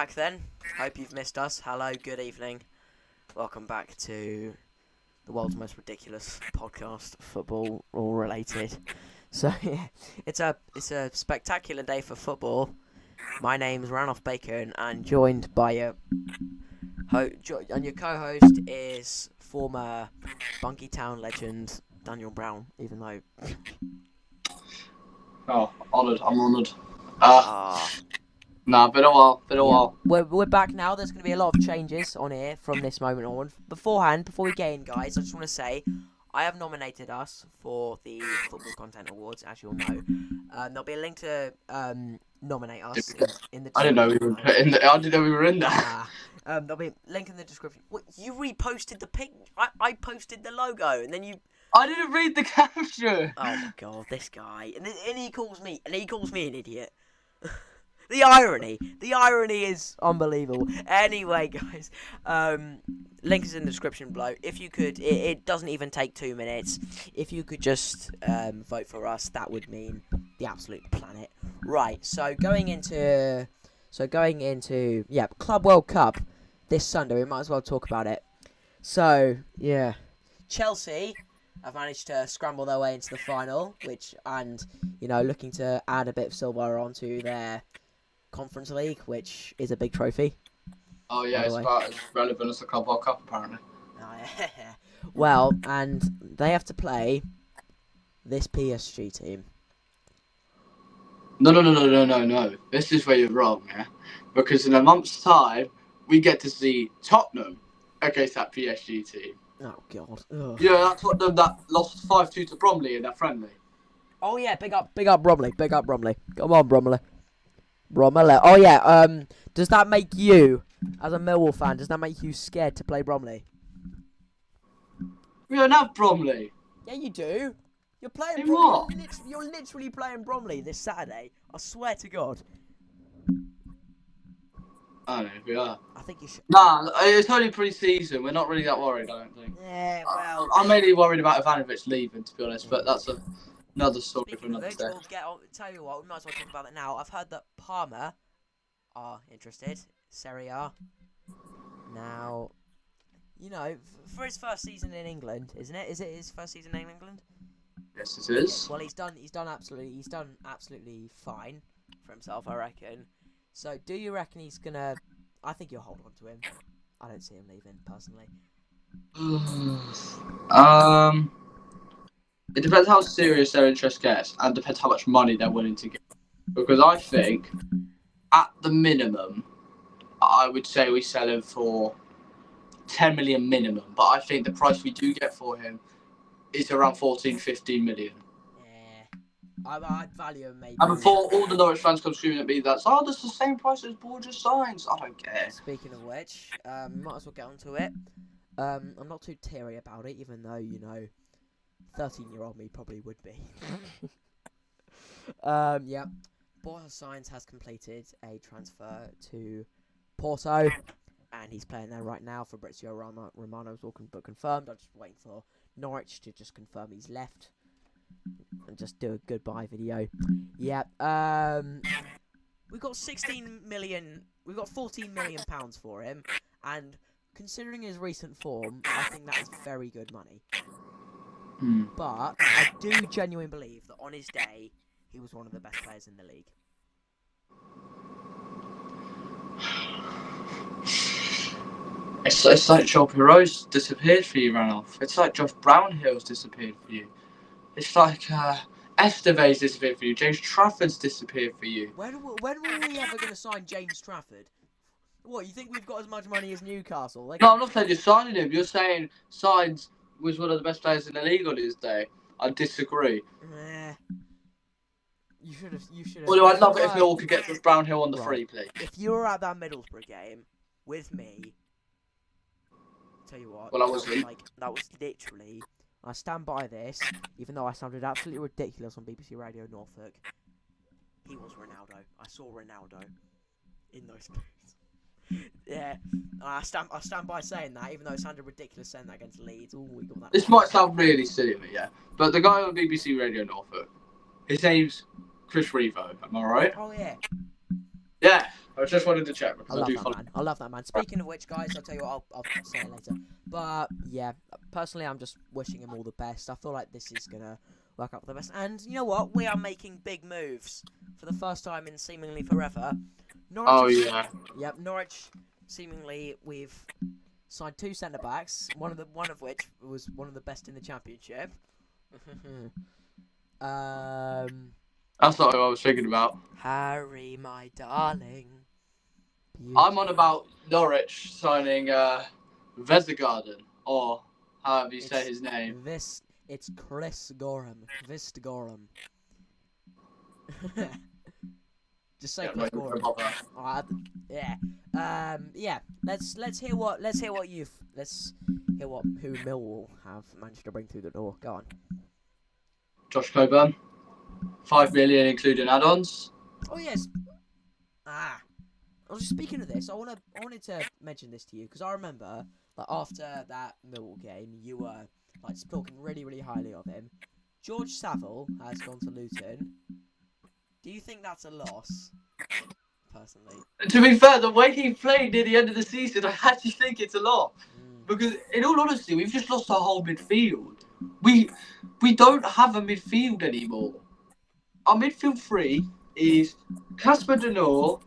back then. Hope you've missed us. Hello, good evening. Welcome back to the world's most ridiculous podcast, football all related. So yeah, it's a spectacular day for football. My name's Ranulph Bacon, and joined by your your co-host is former Bunky Town legend Daniel Brown. Even though, oh, honoured. I'm honoured. Nah, been a while. We're back now. There's going to be a lot of changes on here from this moment on. Before we get in, guys, I just want to say I have nominated us for the Football Content Awards, as you'll know. There'll be a link to nominate us in the description. I didn't know we were in there. There'll be a link in the description. What, you reposted the pic? I posted the logo, and then you... I didn't read the caption. Oh my god, this guy. And he calls me an idiot. The irony is unbelievable. Anyway, guys, link is in the description below. If you could, it doesn't even take 2 minutes. If you could just vote for us, that would mean the absolute planet. Right. So going into Club World Cup this Sunday. We might as well talk about it. So yeah, Chelsea have managed to scramble their way into the final, looking to add a bit of silver onto their Conference League, which is a big trophy. Oh yeah, it's about as relevant as the Club World Cup, apparently. Oh, yeah. Well, and they have to play this PSG team. No. This is where you're wrong, yeah? Because in a month's time, we get to see Tottenham against that PSG team. Oh, God. Ugh. Yeah, that's Tottenham that lost 5-2 to Bromley in their friendly. Oh, yeah, big up Bromley. Come on, Bromley. Oh, yeah, does that make you, as a Millwall fan, does that make you scared to play Bromley? We don't have Bromley. Yeah, you do. You're playing In Bromley. what? You're literally playing Bromley this Saturday. I swear to God. I don't know if we are. I think you should. Nah, it's only pre-season. We're not really that worried, I don't think. Yeah, well... I'm mainly worried about Ivanovic leaving, to be honest, but that's another story for another day. Tell you what, we might as well talk about that now. I've heard that Parma are interested. Serie A. Now, for his first season in England, isn't it? Is it his first season in England? Yes, it is. Well, he's done absolutely fine for himself, I reckon. So, do you reckon he's gonna? I think you'll hold on to him. I don't see him leaving personally. It depends how serious their interest gets, and depends how much money they're willing to give. Because I think, at the minimum, I would say we sell him for 10 million minimum. But I think the price we do get for him is around 14-15 million. I'd value him maybe. And before all the Norwich fans come screaming at me, that's the same price as Borges signs. I don't care. Speaking of which, might as well get onto it. I'm not too teary about it, even though 13-year-old me probably would be. Yeah. Borges Signs has completed a transfer to Porto, and he's playing there right now. Fabrizio Romano's all confirmed. I'm just waiting for Norwich to just confirm he's left and just do a goodbye video. Yeah. We got 16 million. We got 14 million pounds for him, and considering his recent form, I think that is very good money. But I do genuinely believe that on his day, he was one of the best players in the league. It's like Joe Piro's disappeared for you, Ranulph. It's like Josh Brownhill's disappeared for you. It's like Esteve's disappeared for you. James Trafford's disappeared for you. When are we ever going to sign James Trafford? What, you think we've got as much money as Newcastle? No, I'm not saying you're signing him. You're saying Signs was one of the best players in the league on his day. I disagree. You should have. Well, I'd love it if Millwall could get Josh Brownhill on the free, please. If you were at that Middlesbrough game with me, tell you what. Well, I wasn't. That was literally. I stand by this, even though I sounded absolutely ridiculous on BBC Radio Norfolk. He was Ronaldo. I saw Ronaldo in those boots. Yeah, I stand by saying that, even though it sounded ridiculous saying that against Leeds. Ooh, we got that. This might sound really silly, but the guy on BBC Radio Norfolk, his name's Chris Revo. Am I right? Oh yeah. Yeah. I just wanted to check I because I love do that follow. man. I love that man. Speaking of which, guys, I'll tell you what. I'll say it later. But yeah, personally, I'm just wishing him all the best. I feel like this is gonna work out for the best. And you know what? We are making big moves for the first time in seemingly forever. Norwich. Oh yeah. Yep, Norwich. Seemingly, we've signed 2 centre backs. One of which was one of the best in the championship. That's not what I was thinking about. Harry, my darling. I'm on about Norwich signing Vestergaarden, or however you say his name. It's Chris Gorham. Vist Gorham. Just say Chris Gorham. Yeah. Yeah. Let's hear what who Millwall have managed to bring through the door. Go on. Josh Coburn, 5 million including add-ons. Oh yes. I was just speaking of this. I wanted to mention this to you because I remember that after that Millwall game, you were like talking really, really highly of him. George Saville has gone to Luton. Do you think that's a loss? Personally, To be fair, the way he played near the end of the season, I actually think it's a lot. Because, in all honesty, we've just lost our whole midfield. We don't have a midfield anymore. Our midfield 3 is Casper Denor,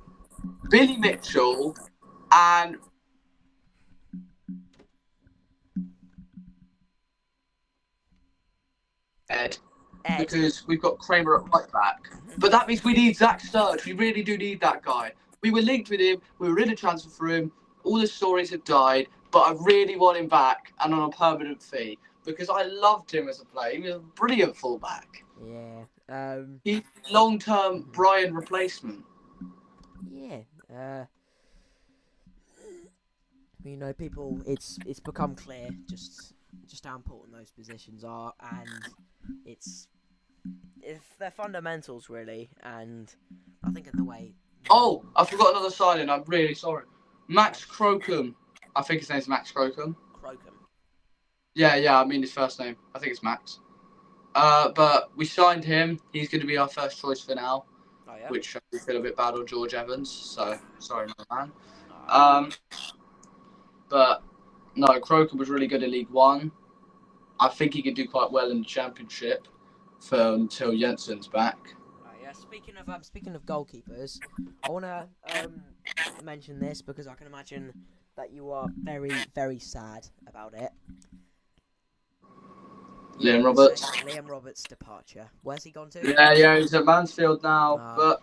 Billy Mitchell, and Ed. Because we've got Kramer at right back. But that means we need Zach Sturge. We really do need that guy. We were linked with him. We were in a transfer for him. All the stories have died. But I really want him back and on a permanent fee. Because I loved him as a player. He was a brilliant fullback. Yeah. He's long-term Brian replacement. Yeah. You know, people. It's become clear just how important those positions are, and it's their fundamentals really. And I think in the way. Oh, I forgot another signing. I'm really sorry. Max Crocombe. I think his name's Max Crocombe. Crocombe. Yeah. I mean his first name. I think it's Max. But we signed him. He's going to be our first choice for now. Oh, yeah? Which I feel a bit bad on George Evans. So sorry, my man. But no, Crocombe was really good in League One. I think he could do quite well in the Championship until Jensen's back. Yeah. Speaking of goalkeepers, I want to mention this because I can imagine that you are very, very sad about it. Liam Roberts. Liam Roberts' departure. Where's he gone to? Yeah, he's at Mansfield now. But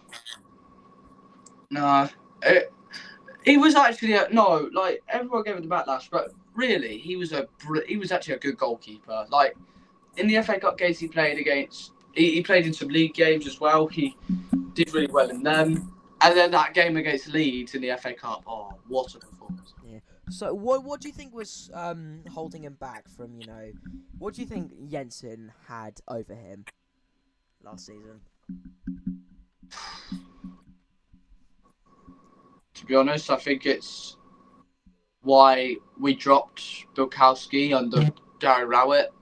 no, he was actually like everyone gave him the backlash, but really he was actually a good goalkeeper. Like in the FA Cup games he played against, he played in some league games as well. He did really well in them, and then that game against Leeds in the FA Cup. Oh, what a performance! Yeah. So what do you think was holding him back from what do you think Jensen had over him last season? To be honest, I think it's why we dropped Bilkowski under Gary Rowett.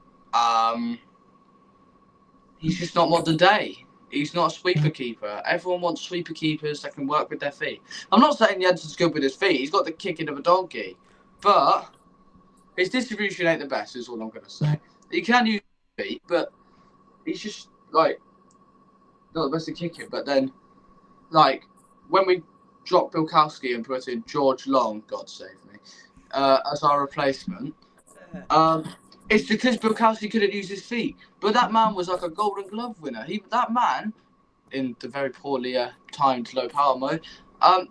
He's just not modern day. He's not a sweeper keeper. Everyone wants sweeper keepers that can work with their feet. I'm not saying Jensen's good with his feet. He's got the kicking of a donkey. But his distribution ain't the best, is all I'm going to say. He can use his feet, but he's just, like, not the best at kicking. But then, like, when we dropped Bilkowski and put in George Long, God save me, as our replacement, it's because Bilkowski couldn't use his feet. But that man was like a Golden Glove winner. That man, in the very poorly timed low power mode,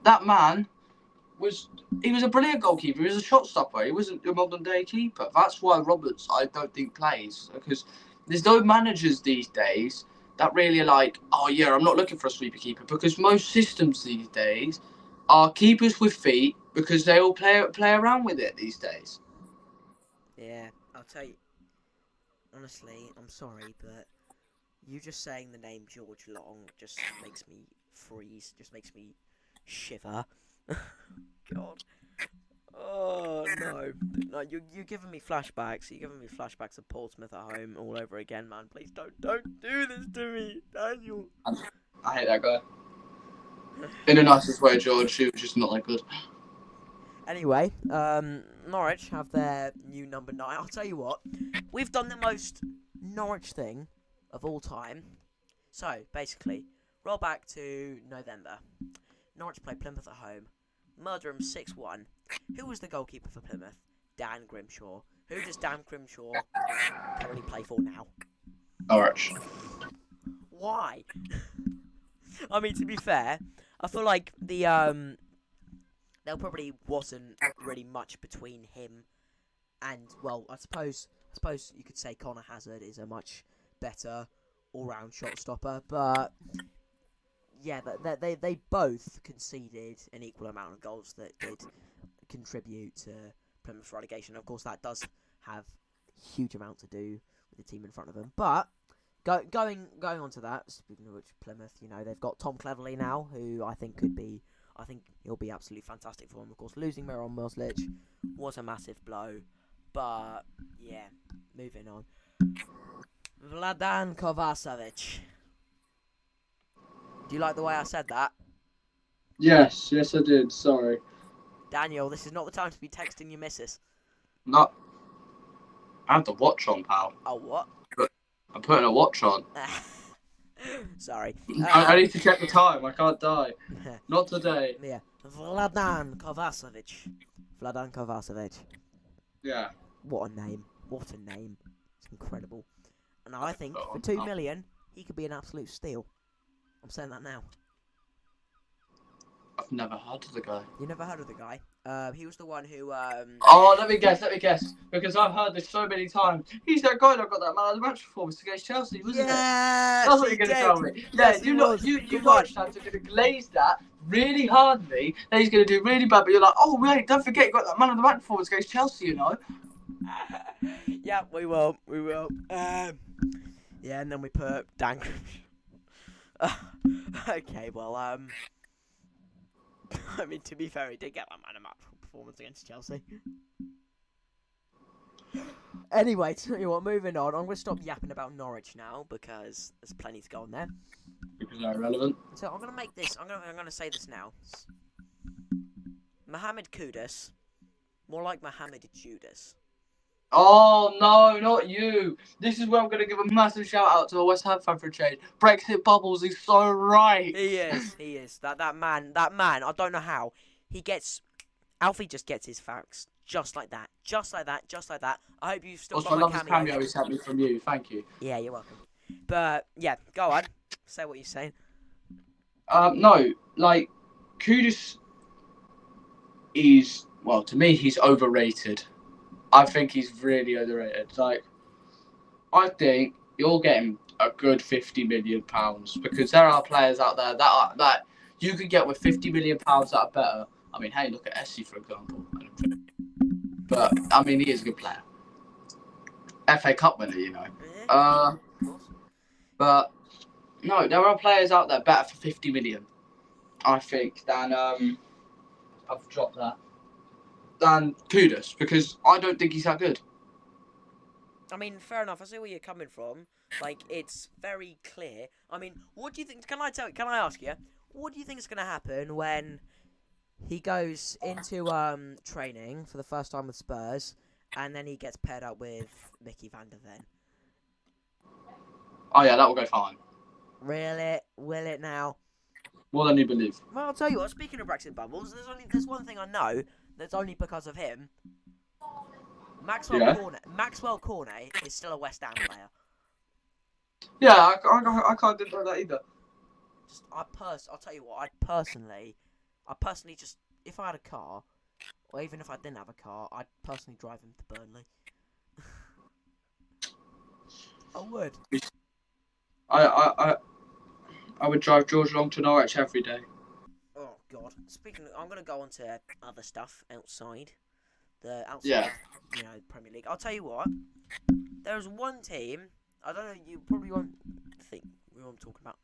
that man was a brilliant goalkeeper. He was a shot stopper. He wasn't a modern day keeper. That's why Roberts, I don't think, plays. Because there's no managers these days that really are like, oh yeah, I'm not looking for a sweeper keeper. Because most systems these days are keepers with feet because they all play around with it these days. Yeah, I'll tell you. Honestly, I'm sorry, but you just saying the name George Long just makes me freeze. Just makes me shiver. God. Oh no! No, you're giving me flashbacks. You're giving me flashbacks of Portsmouth at home all over again, man. Please don't do this to me, Daniel. I hate that guy. In the nicest way, George. She was just not that good. Anyway, Norwich have their new number 9. I'll tell you what, we've done the most Norwich thing of all time. So, basically, roll back to November. Norwich play Plymouth at home. Murder them 6-1. Who was the goalkeeper for Plymouth? Dan Grimshaw. Who does Dan Grimshaw currently play for now? Norwich. Why? I mean, to be fair, I feel like there probably wasn't really much between him and, well, I suppose you could say Connor Hazard is a much better all-round shot stopper, but yeah, they both conceded an equal amount of goals that did contribute to Plymouth's relegation. Of course, that does have a huge amount to do with the team in front of them, but going on to that, speaking of which, Plymouth, they've got Tom Cleverley now, who I think he'll be absolutely fantastic for them. Of course, losing Miron Moslic was a massive blow, but yeah, moving on. Vladan Kovacevic. Do you like the way I said that? Yes, I did. Sorry. Daniel, this is not the time to be texting your missus. Not. I have the watch on, pal. Oh, what? I'm putting a watch on. Sorry. I need to check the time. I can't die. Not today. Yeah. Vladan Kovacevic. Yeah. What a name. It's incredible. And I think for 2 million, he could be an absolute steal. I'm saying that now. I've never heard of the guy. You never heard of the guy? He was the one who. Oh, let me guess. Because I've heard this so many times. He's that guy that got that man of the match performance against Chelsea, wasn't it? Yeah, that's what you're gonna tell me. Yes, Yeah, you Norwich fans are gonna glaze that really hardly. Then he's gonna do really bad, but you're like, oh wait, don't forget you got that man of the match performance against Chelsea, you know. Yeah, we will. Yeah, and then we put Dan. Okay, well, I mean, to be fair, he did get that man of match performance against Chelsea. Anyway, tell you what, moving on. I'm going to stop yapping about Norwich now because there's plenty to go on there. Because they're irrelevant. So I'm going to make this. I'm going to say this now. Mohamed Kudus, more like Mohamed Judas. Oh no, not you! This is where I'm gonna give a massive shout out to a West Ham fan for a change. Brexit Bubbles is so right. He is. That man. I don't know how Alfie just gets his facts just like that. I hope you've still got my cameo he sent me from you. Thank you. Yeah, you're welcome. But yeah, go on. Say what you're saying. No, like Kudus is, well, to me he's overrated. I think he's really underrated. Like, I think you're getting a good £50 million because there are players out there that you could get with £50 million that are better. I mean, hey, look at Essie for example. But I mean, he is a good player. FA Cup winner, you know. Yeah, but no, there are players out there better for 50 million. I think than I've dropped that. Than Kudus, because I don't think he's that good. I mean, fair enough. I see where you're coming from. Like, it's very clear. I mean, what do you think? Can I ask you? What do you think is going to happen when he goes into training for the first time with Spurs, and then he gets paired up with Mickey van der Ven? Oh yeah, that will go fine. Really? Will it now? More than you believe. Well, I'll tell you what. Speaking of Brexit bubbles, there's one thing I know. That's only because of him. Maxwell Cornet is still a West Ham player. Yeah, I can't deny that either. I'll tell you what. I personally just, if I had a car, or even if I didn't have a car, I'd personally drive him to Burnley. I would. I would drive George Long to Norwich every day. Oh God! I'm gonna go on to other stuff outside the Premier League. I'll tell you what. There's one team. I don't know. You probably won't think what I'm talking about.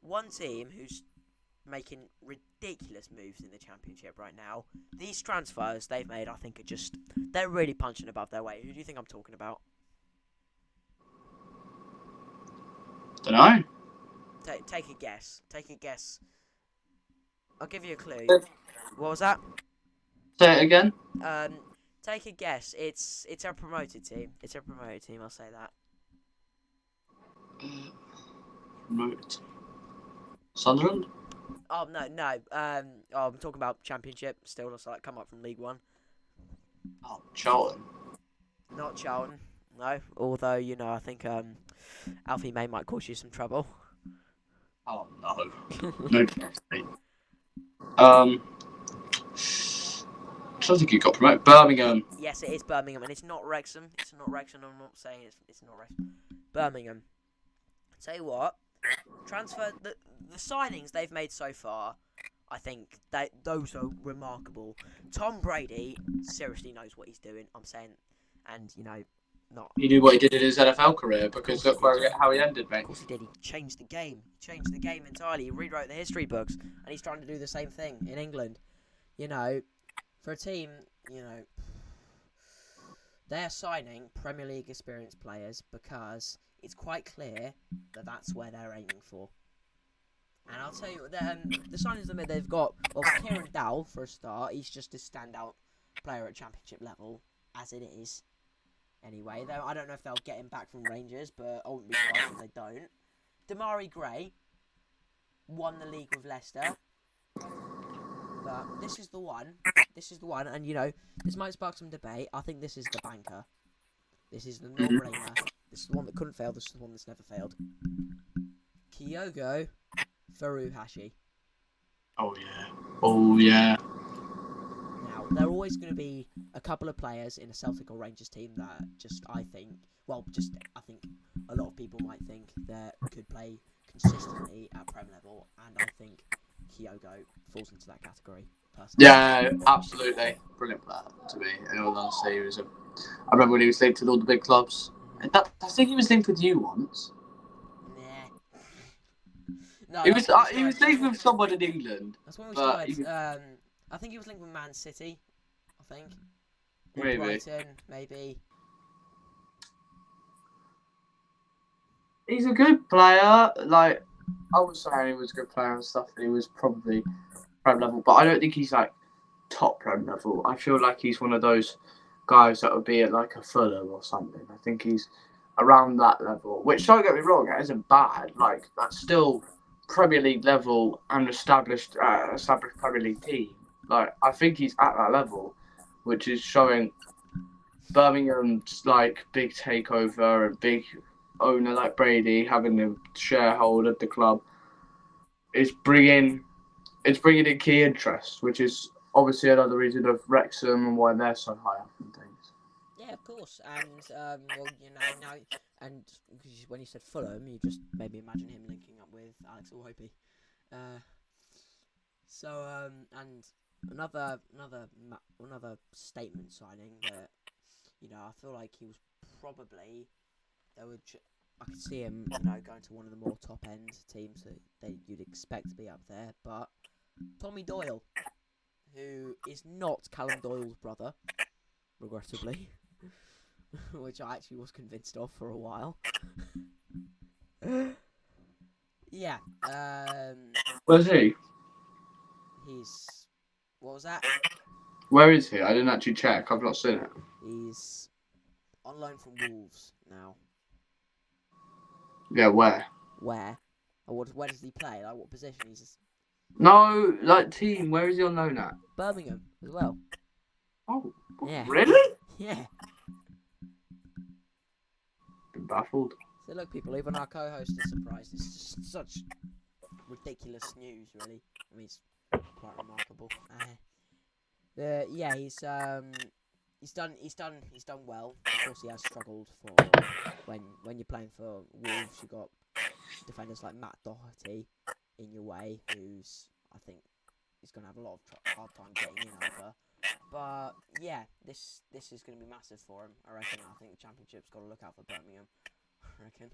One team who's making ridiculous moves in the Championship right now. These transfers they've made, I think, they're really punching above their weight. Who do you think I'm talking about? Don't know. Take a guess. I'll give you a clue. What was that? Say it again. Um, take a guess. It's a promoted team. It's a promoted team. I'll say that. Promoted. Sunderland? Oh no. I'm talking about Championship. Still, looks like come up from League One. Oh, Charlton. Not Charlton. No. Although I think Alfie May might cause you some trouble. Oh, no. No. Um, I don't think he got promoted. Birmingham. Yes, it is Birmingham, and it's not Wrexham. It's not Wrexham. I'm not saying it's not Wrexham. Birmingham. Tell you what, the signings they've made so far, I think those are remarkable. Tom Brady seriously knows what he's doing. I'm saying, and not. He knew what he did in his NFL career because look how he ended, mate. Of course he did. He changed the game. He changed the game entirely. He rewrote the history books, and he's trying to do the same thing in England. For a team, they're signing Premier League experienced players because it's quite clear that that's where they're aiming for. And I'll tell you, the signings they've got, well, Kieran Dowell, for a start, he's just a standout player at Championship level, as it is. Anyway, I don't know if they'll get him back from Rangers, but I wouldn't be surprised if they don't. Damari Gray won the league with Leicester. But this is the one, and this might spark some debate. I think this is the banker. This is the no-brainer. This is the one that couldn't fail. This is the one that's never failed. Kyogo Furuhashi. Oh yeah. Oh yeah. Now, there are always going to be a couple of players in a Celtic or Rangers team that I think a lot of people might think that could play consistently at Prem level, and I think Kyogo falls into that category, personally. Yeah, absolutely. Brilliant player to me. In all honesty, I remember when he was linked with all the big clubs. I think he was linked with you once. Nah. No, He was linked with someone in England. That's when we started. I think he was linked with Man City. I think. Or Maybe. Brighton, maybe. He's a good player. Like, I was saying he was a good player and stuff, and he was probably Prem level, but I don't think he's like top Prem level. I feel like he's one of those guys that would be at like a Fulham or something. I think he's around that level, which, don't get me wrong, it isn't bad. Like, that's still Premier League level and established Premier League team. Like, I think he's at that level, which is showing Birmingham's like big takeover and big owner like Brady having a shareholder at the club is bringing in key interest, which is obviously another reason of Wrexham and why they're so high up and things. Yeah, of course. And now, and when you said Fulham, you just made me imagine him linking up with Alex Iwobi. And another statement signing that I feel like he was probably I could see him going to one of the more top end teams that you'd expect to be up there, but Tommy Doyle, who is not Callum Doyle's brother, regrettably, which I actually was convinced of for a while. Yeah. Where's he? What was that? Where is he? I didn't actually check. I've not seen it. He's on loan from Wolves now. Yeah, where? Where? Or where does he play? Like, what position? No, like team. Where is he on loan at? Birmingham as well. Oh, yeah. Really? Yeah. Been baffled. So look, people, even our co-host is surprised. It's just such ridiculous news, really. I mean, it's quite remarkable. Yeah, he's done well. Of course, he has struggled for when you're playing for Wolves. You got defenders like Matt Doherty in your way, who's I think is going to have a lot of hard time getting in over. But yeah, this is going to be massive for him. I reckon. I think the Championship's got to look out for Birmingham. I reckon.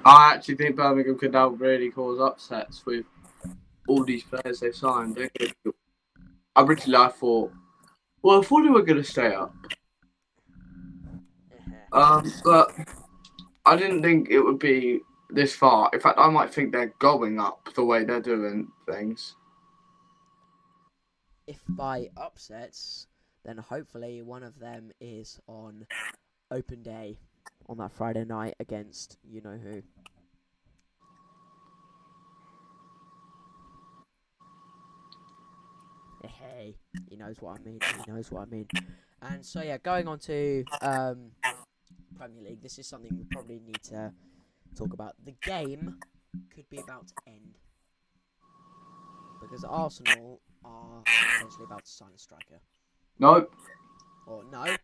I actually think Birmingham could now really cause upsets with all these players they've signed. I thought they were going to stay up. But I didn't think it would be this far. In fact, I might think they're going up the way they're doing things. if by upsets, then hopefully one of them is on open day on that Friday night against you know who. Hey, he knows what I mean. He knows what I mean. And so yeah, going on to Premier League, this is something we probably need to talk about. The game could be about to end because Arsenal are potentially about to sign a striker. Nope. Or no,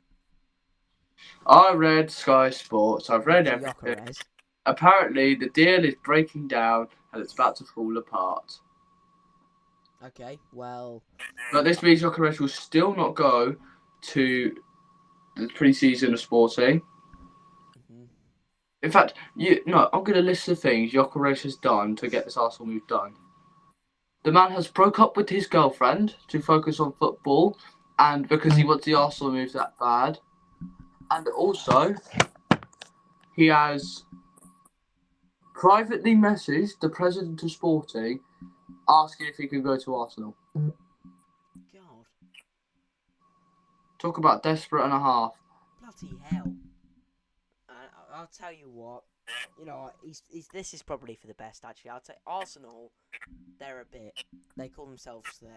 I read Sky Sports. I've read to everything. Gyökeres. Apparently, the deal is breaking down and it's about to fall apart. Okay, well, But this means Gyökeres will still not go to the pre-season of Sporting. mhm. In fact, I'm going to list the things Gyökeres has done to get this Arsenal move done. The man has broke up with his girlfriend to focus on football, and because he wants the Arsenal move that bad. And also, he has privately messaged the president of Sporting asking if he could go to Arsenal. God, Talk about desperate and a half. bloody hell. I'll tell you what, you know, this is probably for the best, actually. I'll tell Arsenal, they call themselves the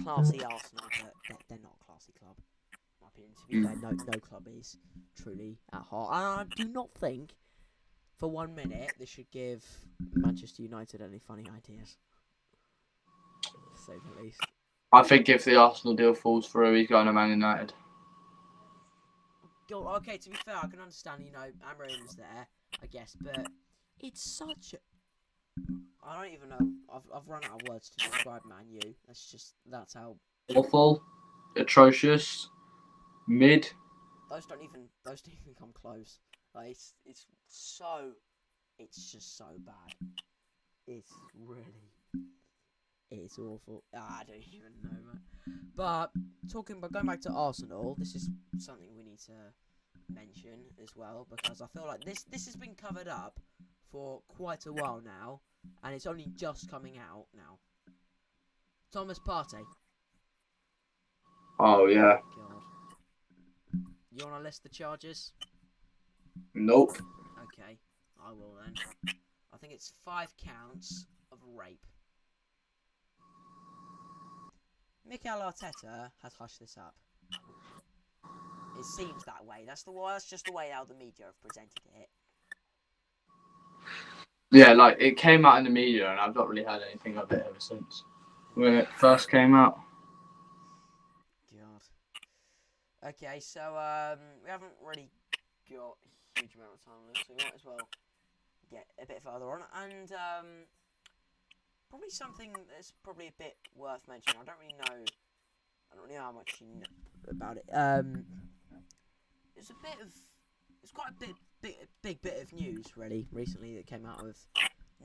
classy Arsenal, but they're not a classy club. In my opinion, to be fair, no club is truly at heart. And I do not think, for 1 minute, this should give Manchester United any funny ideas. To say the least. I think if the Arsenal deal falls through, he's going to Man United. Okay, to be fair, I can understand, Amarim's there, I guess, but it's such a... I don't even know. I've run out of words to describe Man U. That's how... Awful, atrocious, mid. Those don't even come close. Like, it's just so bad. It's awful. I don't even know, man. But going back to Arsenal, this is something we need to mention as well, because I feel like this has been covered up for quite a while now, and it's only just coming out now. Thomas Partey. Oh, yeah. God. You want to list the charges? Nope. Okay, I will then. I think it's 5 counts of rape. Mikel Arteta has hushed this up. It seems that way. That's just the way how the media have presented it. Yeah, like, it came out in the media, and I've not really had anything of it ever since. When it first came out. God. Okay, so we haven't really got a huge amount of time left, so we might as well get a bit further on. And probably something that's probably a bit worth mentioning. I don't really know how much you know about it. It's quite a big bit of news really recently that came out of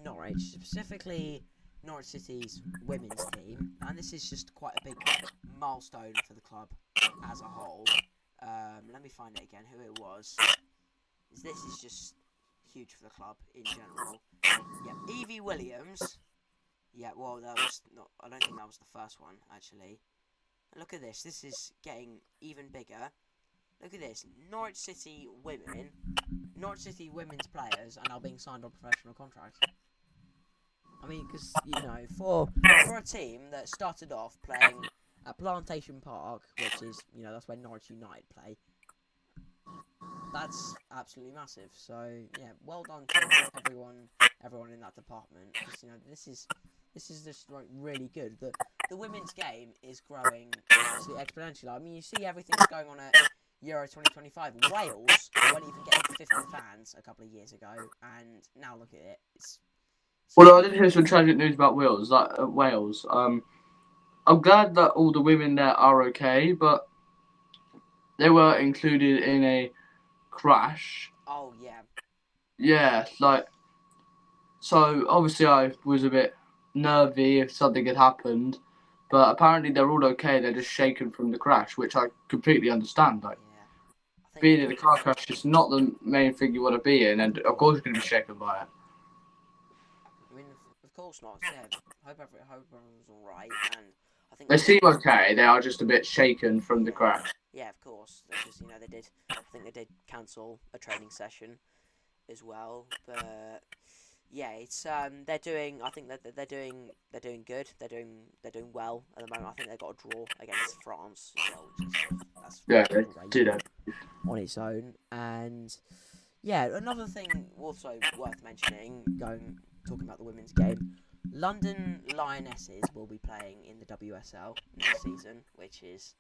Norwich, specifically Norwich City's women's team, and this is just quite a big milestone for the club as a whole. Let me find it again. Who it was? This is just huge for the club in general. Yeah, Evie Williams. Yeah, well, that was not. I don't think that was the first one actually. And look at this. This is getting even bigger. Look at this. Norwich City women's players are now being signed on professional contracts. I mean, because for a team that started off playing at Plantation Park, which is that's where Norwich United play. That's absolutely massive. So yeah, well done to everyone in that department. Because this is just really good. The women's game is growing absolutely exponentially. I mean, you see everything that's going on at Euro 2025. Wales weren't even getting 50 fans a couple of years ago, and now look at it. Well, I did hear some tragic news about Wales. Wales. I'm glad that all the women there are okay, but they were included in a crash. Oh yeah. Yeah, so obviously I was a bit nervy if something had happened, but apparently they're all okay. They're just shaken from the crash, which I completely understand. Like, being in a car crash is not the main thing you want to be in, and of course you're going to be shaken by it. I mean, of course not. Yeah, hope everyone's all right, and I think They seem okay. They are just a bit shaken from the crash. yeah, of course, because they did. I think they did cancel a training session as well, but yeah, it's they're doing. I think that they're doing good. They're doing well at the moment. I think they got a draw against France as well, which is that's Yeah, they great do that. on its own. And yeah, another thing also worth mentioning, talking about the women's game, London Lionesses will be playing in the WSL next season, which is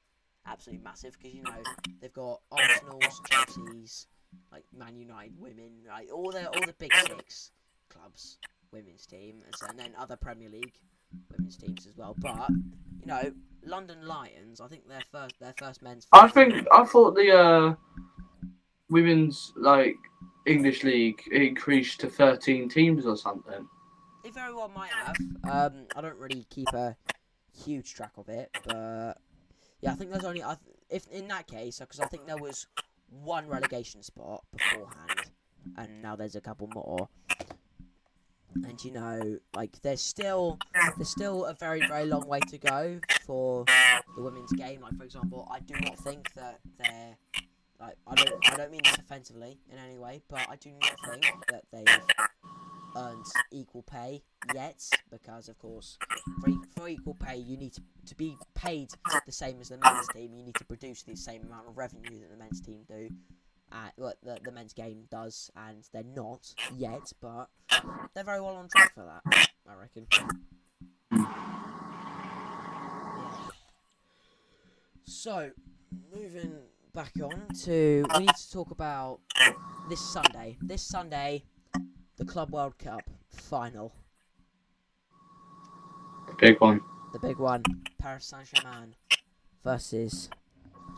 absolutely massive because they've got Arsenal's, Chelsea's, like Man United women, like all the big six clubs women's team, and then other Premier League women's teams as well. But London Lions, I think their first men's. I thought the women's English league increased to 13 teams or something. They very well might have. I don't really keep a huge track of it, but yeah, I think there's only if in that case, because I think there was one relegation spot beforehand, and now there's a couple more. And there's still a very very long way to go for the women's game. Like for example, I do not think that they're I don't mean this offensively in any way, but I do not think that they've earned equal pay yet, because of course for equal pay you need to be paid the same as the men's team. You need to produce the same amount of revenue that the men's team do, what the men's game does, and they're not yet, but they're very well on track for that, I reckon. Yeah. So moving back on to, we need to talk about this Sunday, the Club World Cup final. Big one. The big one. Paris Saint-Germain versus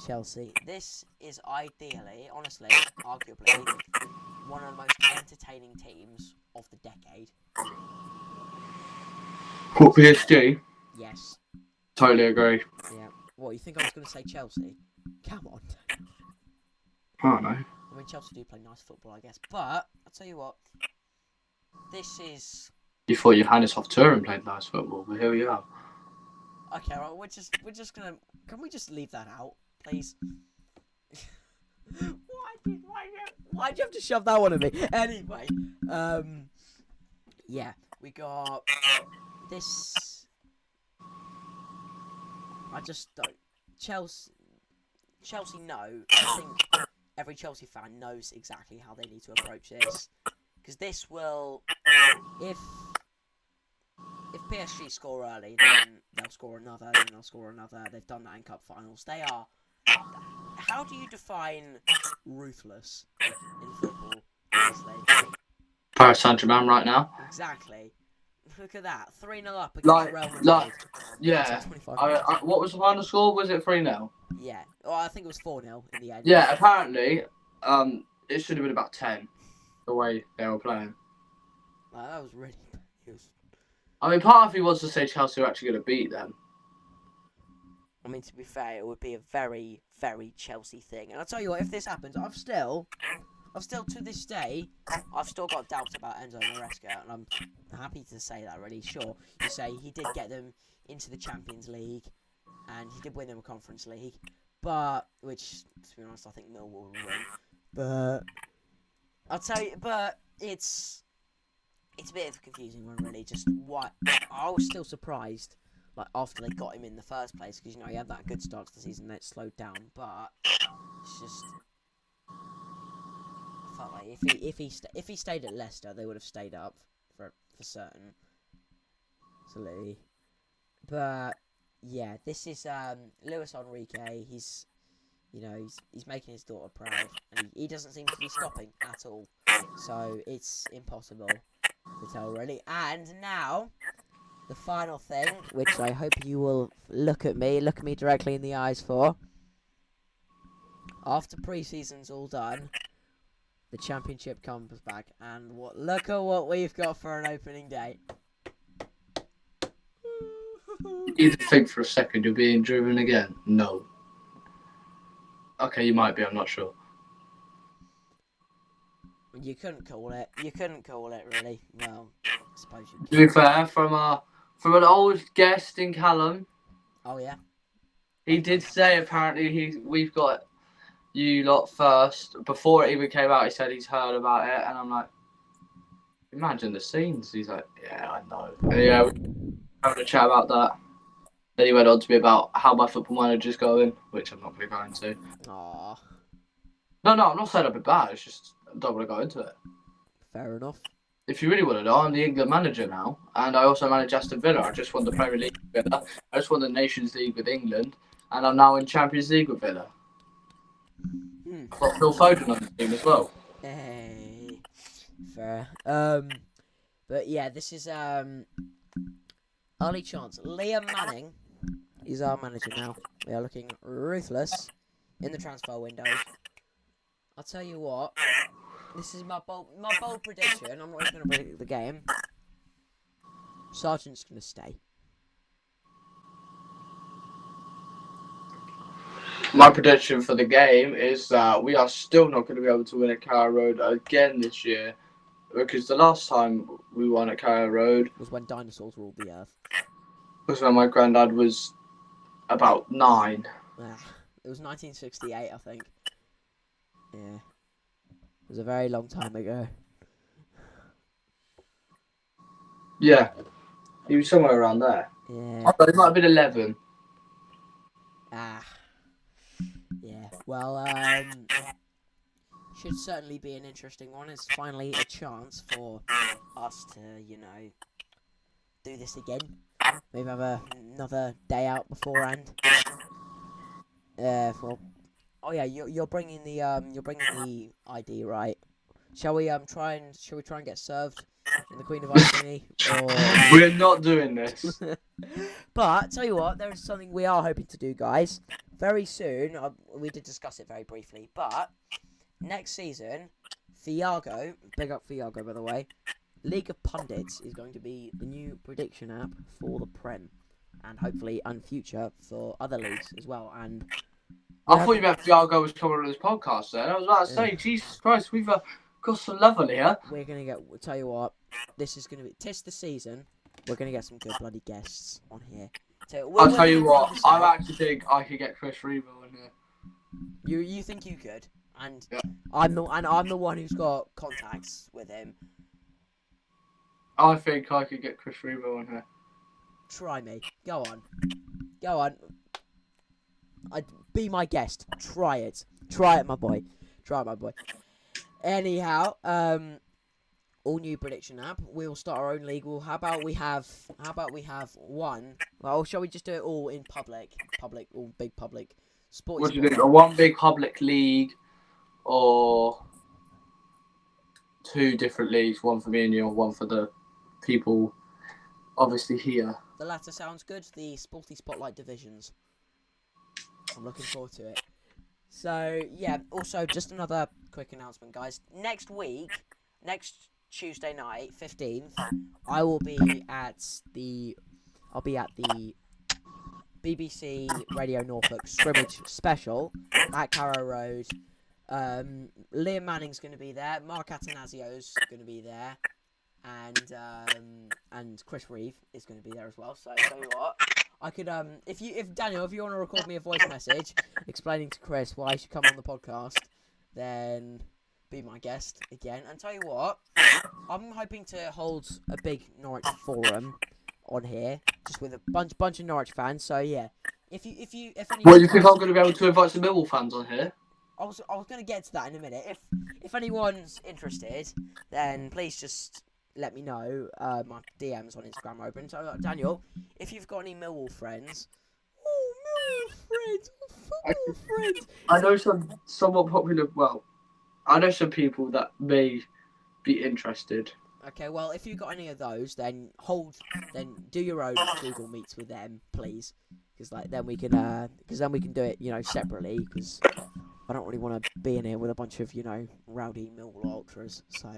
Chelsea. This is ideally, honestly, arguably, one of the most entertaining teams of the decade. What, PSG? Yes. Totally agree. Yeah. What, you think I was going to say Chelsea? Come on. I don't know. I mean, Chelsea do play nice football, I guess. But, I'll tell you what. This is... You thought Johannes Hoff Turin played nice football, but here we are. Okay, right, we're just gonna... Can we just leave that out, please? Why'd you have to shove that one at me? Anyway, yeah, we got this... I just don't... Chelsea know. I think every Chelsea fan knows exactly how they need to approach this. Because this will... If PSG score early, then they'll score another, then they'll score another. They've done that in cup finals. They are... How do you define ruthless in football, honestly? Paris Saint-Germain right now. Exactly. Look at that. 3-0 up against Real Madrid. Yeah. What was the final score? Was it 3-0? Yeah. Well, I think it was 4-0 in the end. Yeah, apparently, it should have been about 10, the way they were playing. That was really... I mean, part of me wants to say Chelsea are actually going to beat them. I mean, to be fair, it would be a very, very Chelsea thing. And I'll tell you what, if this happens, I've still, to this day, I've still got doubts about Enzo Maresca, and I'm happy to say that, really. Sure, you say he did get them into the Champions League, and he did win them a Conference League, but, which, to be honest, I think Millwall will win. But, I'll tell you, but it's a bit of a confusing one, really. Just what, I was still surprised, like, after they got him in the first place, because, he had that good start to the season, then it slowed down, but it's just... I felt like if he stayed at Leicester, they would have stayed up for certain. Absolutely. But yeah, this is Luis Enrique. He's making his daughter proud, and he doesn't seem to be stopping at all. So it's impossible to tell, really. And now, the final thing, which I hope you will look at me directly in the eyes for. After pre-season's all done, the championship comes back, and look at what we've got for an opening day. You think for a second you're being driven again? No. Okay, you might be, I'm not sure. You couldn't call it, really. Well, I suppose you could. To be fair, from an old guest in Callum, Oh yeah. He did say apparently we've got you lot first. Before it even came out, he said he's heard about it, and I'm like, imagine the scenes. He's like, yeah, I know. And yeah, we having a chat about that. Then he went on to me about how my football manager's going, which I'm not going to go into. Aw, No, I'm not saying I've been bad. It's just I don't want to go into it. fair enough. If you really want to know, I'm the England manager now, and I also manage Aston Villa. I just won the Premier League with Villa. I just won the Nations League with England, and I'm now in Champions League with Villa. I've got Phil Foden on the team as well. Hey, fair. But yeah, this is early chance. Liam Manning is our manager now. We are looking ruthless in the transfer windows. I'll tell you what. This is my bold prediction. I'm not even going to predict the game. Sargent's going to stay. My prediction for the game is that we are still not going to be able to win at Carrow Road again this year, because the last time we won at Carrow Road Was when dinosaurs ruled the earth. was when my granddad was about 9. It was 1968, I think. Yeah. It was a very long time ago. Yeah, he was somewhere around there. Yeah. Oh, it might have been 11. Yeah. Well, should certainly be an interesting one. It's finally a chance for us to, do this again. Maybe have another day out beforehand. Oh yeah, you're bringing the ID, right? Shall we try and get served in the Queen of Ice thingy? Or We're not doing this. But tell you what, there is something we are hoping to do, guys. Very soon. We did discuss it very briefly, but next season, Thiago, big up Thiago by the way, League of Pundits is going to be the new prediction app for the Prem, and hopefully and future for other leagues as well. And I thought you meant Thiago was coming on this podcast then. I was about to say, Jesus Christ, we've got some level here. We're going to get, tell you what, this is going to be, tis the season, we're going to get some good bloody guests on here. So I'll tell you what, I actually think I could get Chris Revo in here. You think you could, and yeah. I'm the one who's got contacts with him. I think I could get Chris Revo in here. Try me. Go on. Be my guest. Try it, my boy. Anyhow, all new prediction app. We'll start our own league. How about we have one? Well, shall we just do it all in public, all big public? Sporty. What do you think? One big public league, or 2 different leagues? One for me and you, and one for the people, obviously here. The latter sounds good. The Sporty Spotlight divisions. I'm looking forward to it. So yeah. Also, just another quick announcement, guys. Next Tuesday night, 15th, I'll be at the BBC Radio Norfolk scrimmage special at Carrow Road. Liam Manning's going to be there. Mark Attanasiou's going to be there, and Chris Reeve is going to be there as well. So tell you what, I could if Daniel, if you want to record me a voice message explaining to Chris why he should come on the podcast, then be my guest again. And tell you what, I'm hoping to hold a big Norwich forum on here, just with a bunch of Norwich fans. So yeah, if any. What do you think I'm going to be able to invite some Millwall fans on here? I was going to get to that in a minute. If anyone's interested, then please just let me know. My DMs on Instagram are open. So Daniel, if you've got any Millwall friends, football friends. I know some somewhat popular. Well, I know some people that may be interested. Okay, well, if you've got any of those, then do your own Google Meets with them, please, because then we can do it, separately, because I don't really want to be in here with a bunch of, rowdy Millwall ultras, so.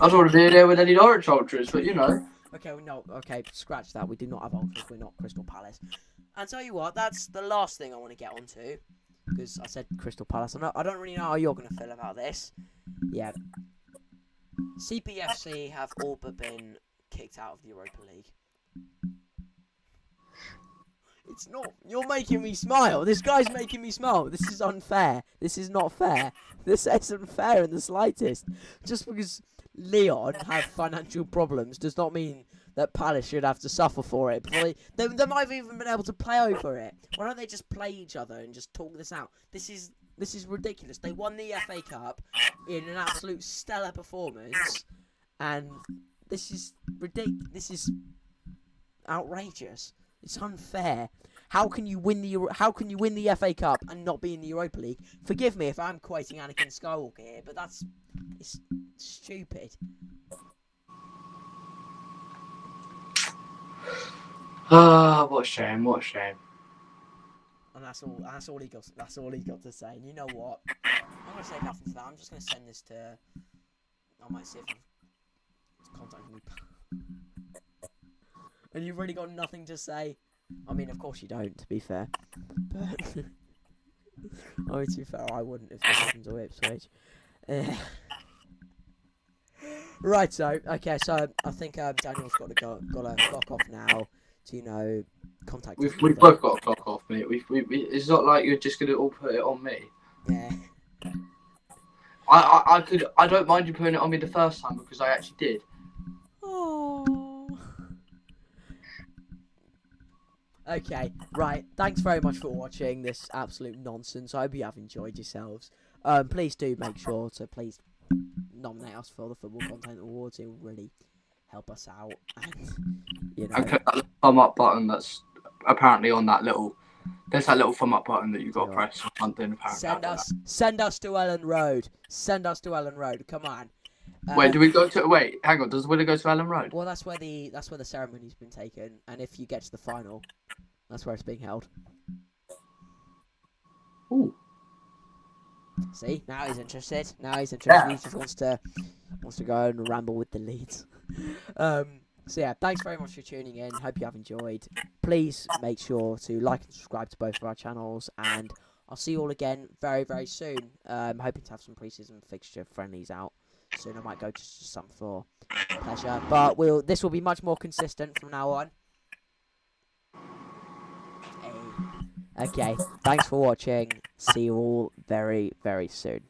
I don't want to be in here with any Norwich ultras, but Okay, scratch that. We do not have ultras. We're not Crystal Palace. And tell you what, that's the last thing I want to get onto, because I said Crystal Palace. I don't really know how you're going to feel about this. Yeah. CPFC have all but been kicked out of the Europa League. It's not. You're making me smile. This guy's making me smile. This is unfair. This is not fair. This isn't fair in the slightest. Just because Leon have financial problems does not mean that Palace should have to suffer for it. They might have even been able to play over it. Why don't they just play each other and just talk this out? This is ridiculous. They won the FA Cup in an absolute stellar performance, and this is ridiculous. This is outrageous. It's unfair. How can you win the FA Cup and not be in the Europa League? Forgive me if I'm quoting Anakin Skywalker here, but it's stupid. Ah, what a shame! What a shame! And that's all he got. That's all he got to say. And you know what? I'm gonna say nothing to that. I'm just gonna send this to. I might see if it's contacting me. And you've really got nothing to say. I mean, of course you don't, to be fair. But I mean, to be fair, I wouldn't if this happened to Ipswich. Right, so okay, so I think Daniel's got to clock off now to contact. We've both got to clock off, mate. It's not like you're just gonna all put it on me. Yeah. I don't mind you putting it on me the first time because I actually did. Oh. Okay, right. Thanks very much for watching this absolute nonsense. I hope you have enjoyed yourselves. Please do make sure to nominate us for the Football Content Awards. It will really help us out. And And click that thumb up button that's apparently on that little. There's that little thumb up button that you've got to press or something. Apparently. Send us to Ellen Road. Send us to Ellen Road. Come on. Wait, do we go to? Wait, hang on. Does Willie go to Ellen Road? Well, that's where the ceremony's been taken, and if you get to the final, that's where it's being held. Ooh. See, now he's interested. Yeah. He just wants to go and ramble with the leads. So yeah, thanks very much for tuning in. Hope you have enjoyed. Please make sure to like and subscribe to both of our channels, and I'll see you all again very, very soon. Hoping to have some pre-season fixture friendlies out soon. I might go to some for pleasure, but this will be much more consistent from now on. Okay, thanks for watching. See you all very, very soon.